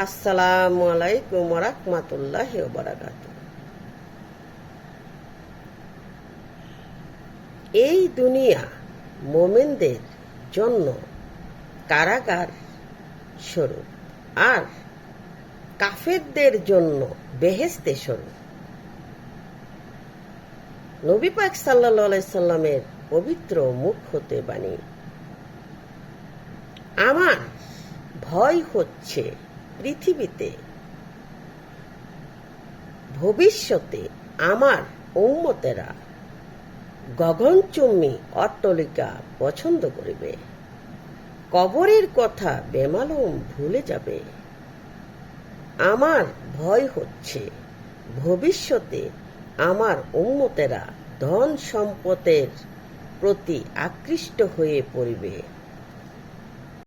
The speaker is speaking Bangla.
আসসালামু আলাইকুম ওয়া রাহমাতুল্লাহি ওয়া বারাকাতুহু। এই দুনিয়া মুমিনদের জন্য কারাগার স্বরূপ আর কাফেরদের জন্য বেহেশতে স্বরূপ। নবী পাক সাল্লাল্লাহু আলাইহি সাল্লামের পবিত্র মুখ হতে বাণী, আমার ভয় হচ্ছে পৃথিবীতে ভবিষ্যতে আমার উম্মতেরা গগনচুম্বী অট্টালিকা পছন্দ করিবে, কবরের কথা বেমালুম ভুলে যাবে। আমার ভয় হচ্ছে ভবিষ্যতে আমার উম্মতেরা ধন সম্পদের প্রতি আকৃষ্ট হয়ে পড়িবে।